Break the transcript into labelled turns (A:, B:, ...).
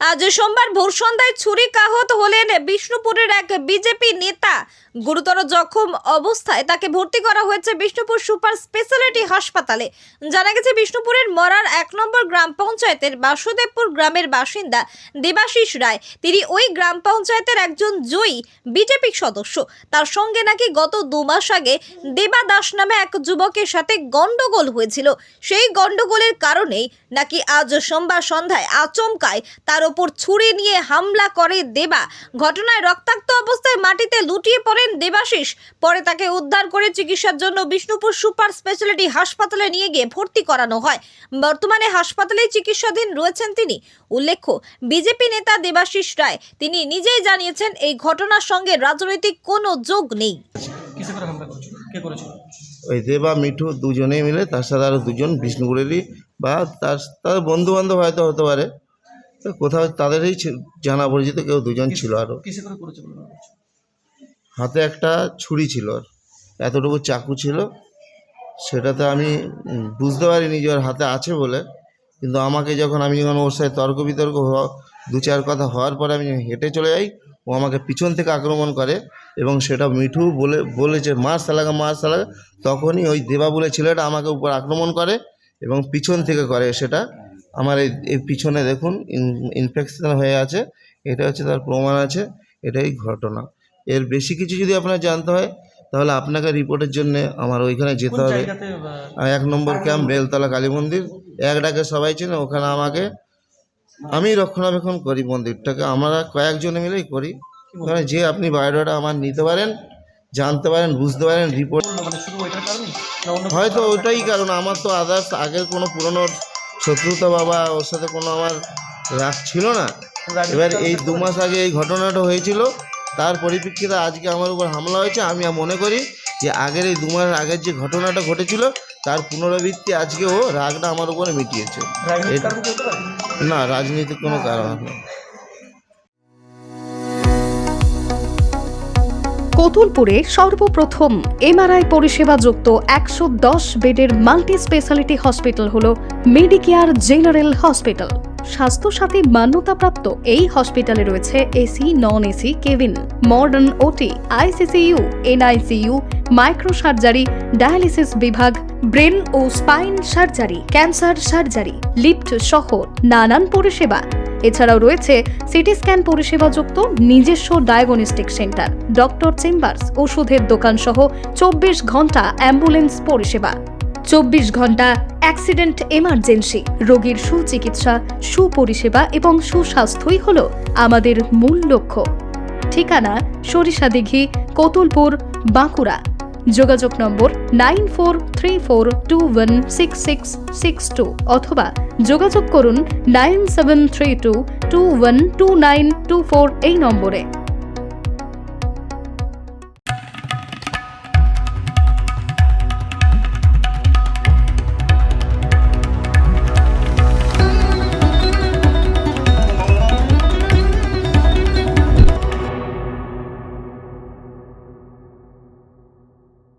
A: আজ সোমবার ভোর সন্ধ্যায় ছুরিকাহত হলেন বিষ্ণুপুরের এক বিজেপি নেতা। গুরুতর জখম অবস্থায় তাকে ভর্তি করা হয়েছে বিষ্ণুপুর সুপার স্পেশালিটি হাসপাতালে। জানা গেছে বিষ্ণুপুরের মরার 1 নম্বর গ্রাম পঞ্চায়েতের বাসুদেবপুর গ্রামের বাসিন্দা দেবাশিস রায়। তিনি ওই গ্রাম পঞ্চায়েতের একজন জয়ী বিজেপি সদস্য। তার সঙ্গে নাকি গত 2 মাস আগে দেবা দাস নামে এক যুবকের সাথে গন্ডগোল হয়েছিল। সেই গন্ডগোলের কারণেই নাকি আজ সোমবার সন্ধ্যায় আচমকায় তার ওপর ছুরি নিয়ে হামলা করে দেবা। ঘটনায় রক্তাক্ত অবস্থায় মাটিতে লুটিয়ে পড়েন দেবাশিস। পরে তাকে উদ্ধার করে চিকিৎসার জন্য বিষ্ণুপুর সুপার স্পেশালিটি হাসপাতালে নিয়ে গিয়ে ভর্তি করানো হয়। বর্তমানে হাসপাতালে চিকিৎসাধীন রয়েছেন তিনি। উল্লেখ্য, বিজেপি নেতা দেবাশিস রায় তিনি নিজেই জানিয়েছেন এই ঘটনার সঙ্গে রাজনৈতিক কোনো যোগ নেই।
B: ওই দেবা মিঠু দুজনেই মিলে, তার সাথে আরও দুজন বিষ্ণুপুরেরই বা তার বন্ধু বান্ধব হয়তো হতে পারে, কোথাও তাদেরই জানা পরিচিত কেউ দুজন ছিল। আরও হাতে একটা ছুরি ছিল, এতটুকু চাকু ছিল, সেটাতে আমি বুঝতে পারিনি যে ওর হাতে আছে বলে। কিন্তু আমি যখন ওর সাথে তর্ক বিতর্ক 2-4 কথা হওয়ার পরে আমি হেঁটে চলে যাই, ও আমাকে পিছন থেকে আক্রমণ করে এবং সেটা মিঠু বলেছে মার সালাগা মার সালাগা। তখনই ওই দেবা বলে ছেলেটা আমাকে উপর আক্রমণ করে এবং পিছন থেকে করে। সেটা আমার এই পিছনে দেখুন ইনফেকশন হয়ে আছে, এটা হচ্ছে তার প্রমাণ আছে। এটাই ঘটনা। এর বেশি কিছু যদি আপনার জানতে হয় তাহলে আপনাকে রিপোর্টের জন্য আমার ওইখানে যেতে হবে। 1 নম্বর ক্যাম্প, বেলতলা কালী মন্দির, এক ডাকে সবাই চেনে। ওখানে আমি রক্ষণাবেক্ষণ করি মন্দিরটাকে, আমরা কয়েকজনে মিলেই করি। ওখানে যে আপনি বায়োডাটা আমার নিতে পারেন, জানতে পারেন, বুঝতে পারেন। রিপোর্ট হয়তো ওইটাই কারণ। আমার তো আদার্স আগের কোনো পুরনো শত্রুতা বাবা ওর সাথে কোনো আমার রাগ ছিল না। এবার এই 2 মাস আগে এই ঘটনাটা হয়েছিল, তার পরিপ্রেক্ষিতে আজকে আমার উপর হামলা হয়েছে। আমি মনে করি যে আগের এই 2 মাস আগের যে ঘটনাটা ঘটেছিল তার পুনরাবৃত্তি আজকে ও রাগটা আমার উপরে মিটিয়েছে। না, রাজনীতির কোনো কারণ নেই।
C: কতুলপুরে সর্বপ্রথম এমআরআই পরিষেবা যুক্ত 110 বেডের মাল্টি স্পেশালিটি হসপিটাল হল মেডিকেয়ার জেনারেল হসপিটাল। স্বাস্থ্যসাথী মান্যতাপ্রাপ্ত এই হসপিটালে রয়েছে AC, non AC cabin, modern OT, ICCU, NICU, micro surgery, dialysis বিভাগ, ব্রেন ও spine surgery, cancer surgery, lift সহ নানান পরিষেবা। এছাড়াও রয়েছে সিটি স্ক্যান পরিষেবাযুক্ত নিজস্ব ডায়াগনস্টিক সেন্টার, ডক্টর চেম্বার্স, ওষুধের দোকান সহ 24 ঘন্টা অ্যাম্বুলেন্স পরিষেবা, 24 ঘন্টা অ্যাক্সিডেন্ট এমার্জেন্সি। রোগীর সুচিকিৎসা, সুপরিষেবা এবং সুস্বাস্থ্যই হল আমাদের মূল লক্ষ্য। ঠিকানা সরিষাদিঘি, কতুলপুর, বাঁকুড়া। যোগাযোগ নম্বর 9434216662 অথবা যোগাযোগ করুন 9732212924 এই নম্বরে।